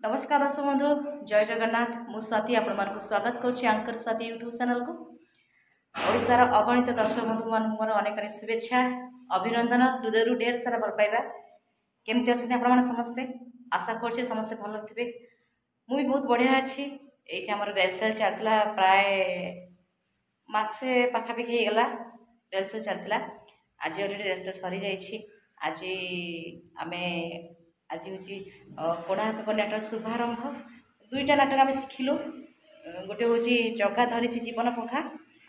नमस्कार दर्शक बंधु जय जगन्नाथ मु स्वाति आपण स्वागत करुच्ची आंकर स्वाति यूट्यूब चैनल को ओडिशार अगणित दर्शक बंधु मान मोर अनेक अनेक शुभेच्छा अभिनंदन हृदय ढेर सारा भल पाइबा केमती अच्छे आपण समस्ते आशा कर समस्ते भल थे मुझे बहुत बढ़िया अच्छी ये आम रेलसेल चलता प्राय मसे पाखापाखि होगला रेलसेल चलता आज अलरेडी रेलसेल सरी जाइए आज आम आज हूँ कोणार्क नाटक शुभारंभ दुईटा नाटक आम शिखिलु गोटे हूँ जगा धरी जीवन पंखा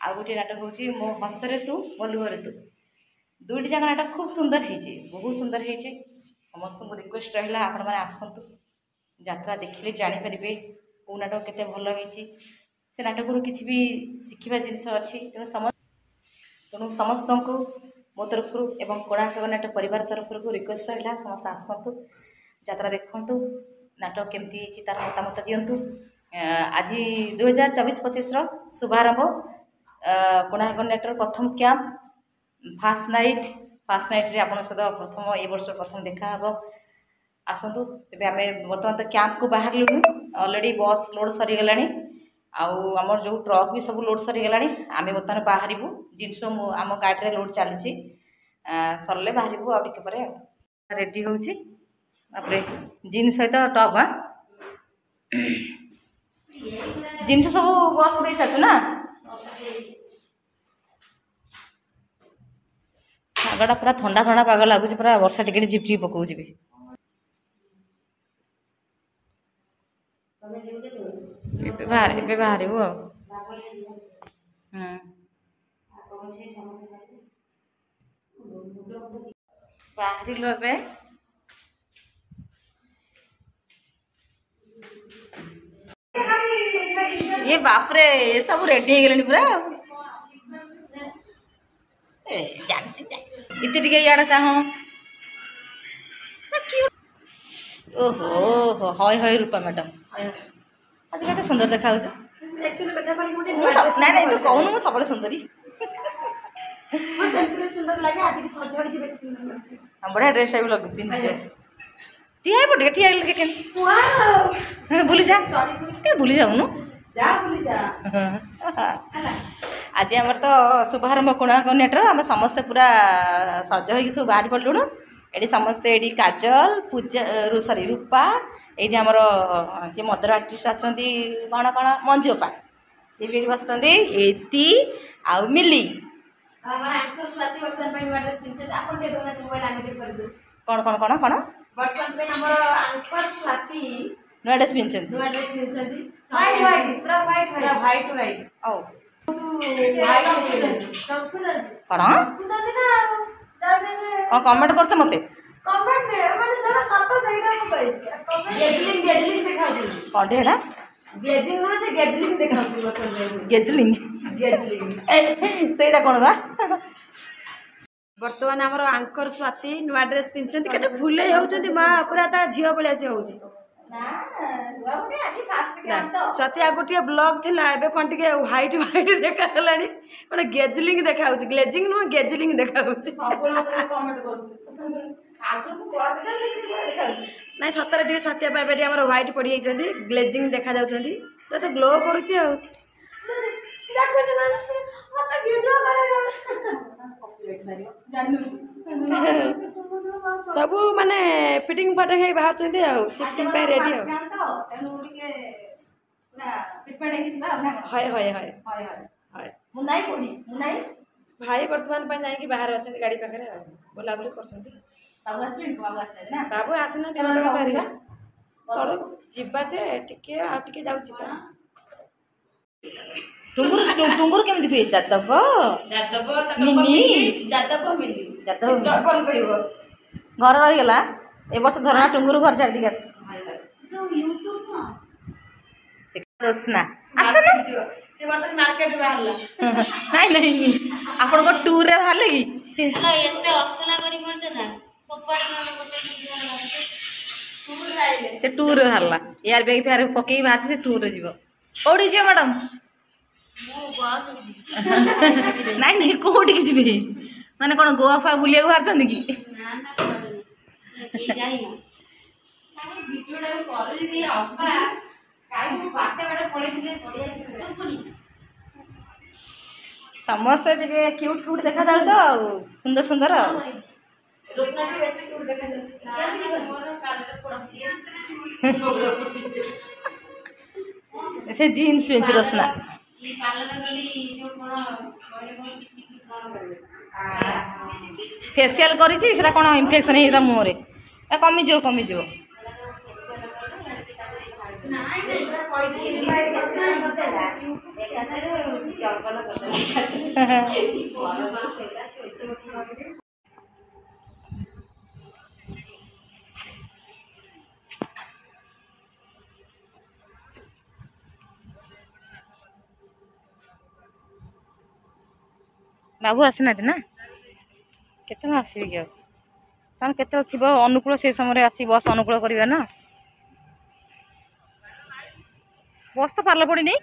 आ गोटे नाटक हूँ मो हसरे तू मो लुहरे तू दुईटी जाक नाटक खूब सुंदर है बहुत सुंदर है समस्त को रिक्वेस्ट रहा आपण मैंने आसतु यात्रा देखिले जानीपारे कौ नाटक केते भल होती से नाटक किसी भी शिखा जिनस अच्छी तेणु समस्त को मो तरफ एवं कोणार्क नाटक परिवार तरफ रिक्वेस्ट रहा समस्त आसतु यात्रा देखु नाटक केमती तार मतामत दिंतु आज 2024-25 शुभारंभ कोणार्क नाटक प्रथम कैंप फास्ट नाइट रे आपण सहित प्रथम ए वर्ष प्रथम देखा हे आसतु तेज आम बर्तमान तो कैंप को बाहर लुनु अलरेडी बस लोड सरीगला आमर जो ट्रक भी सब लोड सरीगला आम बर्तमान बाहर जिनस आम गाड़ी में लोड चली सरले बाहर आगे रेडी हो जीन्स सहित टप हाँ जिनस सब बस दे सारी ना पागटा पूरा ठंडा ठंडा पाग लगुच पूरा वर्षा टिके झिपझिप पकाउछ भी बाहर बाहर ये बापरे ये सब रेडी हो गले पूरा इतने टे इड़ा चाह ओहो हय हय रूपा मैडम आज कत सुंदर देखा ना तो कहून सब सुंदरी बढ़िया ड्रेस भी लग ठिया पटे ठिया बुली जा बुली जाऊनु आज आम तो शुभारंभ कोणार्क नाटक आम समस्ते पूरा सज हो सब बाहर पड़लुणु ये समस्ते ये काजल पूजा सॉरी रूपा ये आमर जे मदर आर्टिस्ट अच्छा कौन कौन मंजुपा सी भी बस आउ मिली कौन कौन कौन कौन नुआ ड्रेस कौन कमेंट कर मत गेजलिंग कौन बा बर्तमान आमर आंकर स्वाति नुआ ड्रेस पिंधि के फुले होती माँ पूरा ता झील भाया सी हो स्वाति आग टे ब्लॉग थिला एबे कौन टे व्हाइट व्हाइट देखा कौन गेजलिंग देखा ग्लेजिंग नुह गेजलिंग देखा ना सतरे टे स्वाति एबे आमर व्हाइट पड़ी जाइए ग्लेजिंग देखा तो ग्लो करुच्ची सब माने फिटिंग फाटिंग बाहर शिफ्टिंग रेडी भाई बर्तमान बाहर अच्छा गाड़ी पाखे बुलाबुली कर बाबू आसना जीवा टे आगे जाऊ टुंगुर केमती दुए जादव मिनी घर रहीगला ए वर्ष झरना टुंगुर घर छाड़ दी रोशना मार्केट नहीं नहीं आपण टूर रे बाहर कि से टूर बाहर एयर बैग फेयर पकई बाहर से टूर जीव कौटी जी मैडम नहीं नहीं कौटी जी माने कौन गोवा फुआ बुलिया बाहर कि ସମସ୍ତେ ଟିକେ କ୍ୟୁଟ୍ କ୍ୟୁଟ୍ ଦେଖାଯାଉଛ ଆଉ ସୁନ୍ଦର ସୁନ୍ଦର ଆଉ ସେ ଜିନ୍ସ ପିନ୍ଧୁଛି ରୋଶନା। ଫେସିଆଲ କରିଛି ସେଟା କ'ଣ ଇନଫେକ୍ସନ ହେଇଥିଲା ମୁହଁରେ କମିଯିବ କମିଯିବ। ବାବୁ ଆସିନାହାନ୍ତି ନା କେତେବେଳେ ଆସିବେ କି ଆଉ କାରଣ କେତେବେଳେ ଥିବ ଅନୁକୂଳ ସେ ସମୟରେ ଆସି ବସ୍ ଅନୁକୂଳ କରିବେ ନା। ବସ୍ ତ ପାଲ ପଡ଼ିନି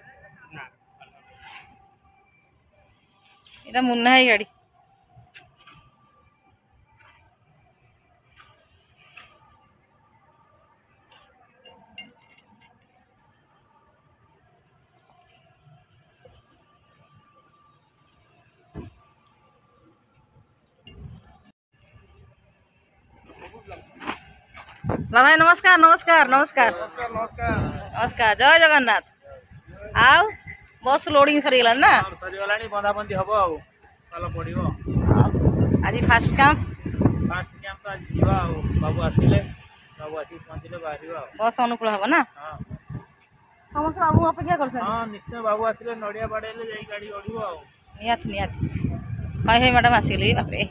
ଏଇଟା ମୁନା ଭାଇ ଗାଡ଼ି। बाबा नमस्कार नमस्कार नमस्कार नमस्कार जय जगन्नाथ। आउ बस लोडिंग सरीगला ना सरीगलानी बंधाबंधी हबो आउ पाल पड़िबो। आज फास्ट कैंप तो आज जीवा आउ बाबू आसिले बाबू आसी पहुंचले बाहरिबो बस अनुकूल हबो ना। हां समस्त बाबू अपेक्षा करछन। हां निश्चय बाबू आसिले नडिया बाडेले जाई गाड़ी ओडिबो आउ नियत नियत हाय हाय मैडम आसिले बाप रे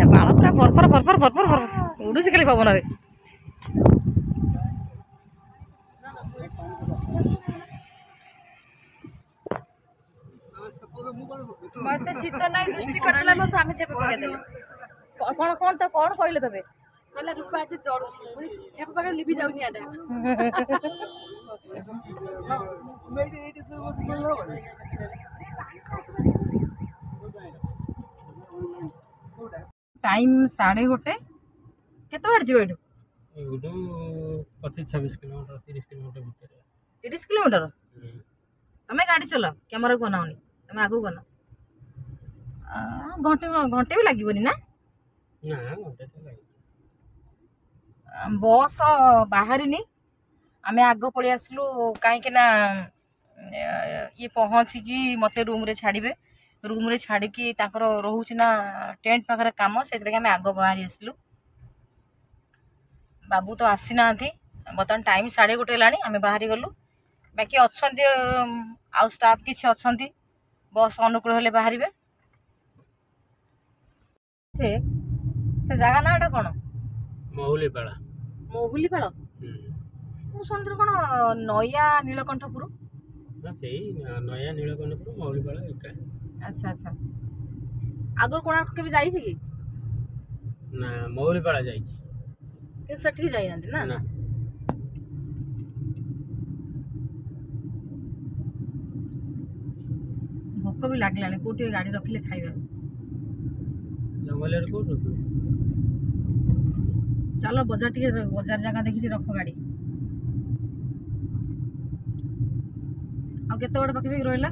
बाल पूरा फरफर फरफर फरफर फरफर उड़ुसी खाली पवन रे। मत चित्त नहीं दृष्टि करतला मो स्वामी छेप पके देले कौन कौन तो कौन कहले तबे कहला रूपा आज जड़ू पुनी छेप पके लिभि जाउनी आडा टाइम 1:30 केते बार जीव एठू एठू 25-26 किलोमीटर 30 किलोमीटर भीतर 30 किलोमीटर तमे गाड़ी चला कैमरा को बनाओनी तमे आगु गना घंटे घंटे भी लागबनी ना ना घंटे तो लाग बस बाहरिनी आमे आगो पड़ी आसलु काहे कि ना ये पहुँची कि मते रूम रे छाड़िबे रूम रे छाड़ी कि ताकर रहउछि ना टेंट पाखरे काम से आमे आगो बाहरी आसलु। बाबू तो आसी नाथी बर्तमान टाइम 1:30 हेलानी आमे बाहरी गलु बाकी अच्छंती आउ स्टाफ किछि अच्छंती बस अनुकूल हेले बाहरिबे। से जगह नाटा कौन महुलीपाड़ा महुलीपाड़ मु शुणुଥିଲି कौन नया नीलकंठपुर ना सेही नया नीलकंठपुर महुलीपाड़ा एका। अच्छा अच्छा आगर कोणार्क के भी जाई छी कि ना महुलीपाड़ा जाई छी के सठी जाई नंदी ना ना भोक भी लागलानी कोठी गाड़ी रखिले खाइबा जंगल रे को चलो बाजार टी बाजार जगह देखी रख गाड़ी आ केते बड़ पाखे रहिला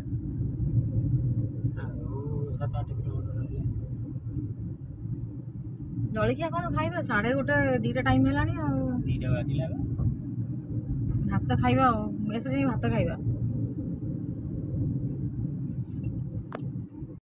7-8 किलोमीटर जलिखिया कौन खाइबा 1:30-2 टाइम हेलानी आ 2टा बाजिला भात खाइबा मेस रे भात खाइबा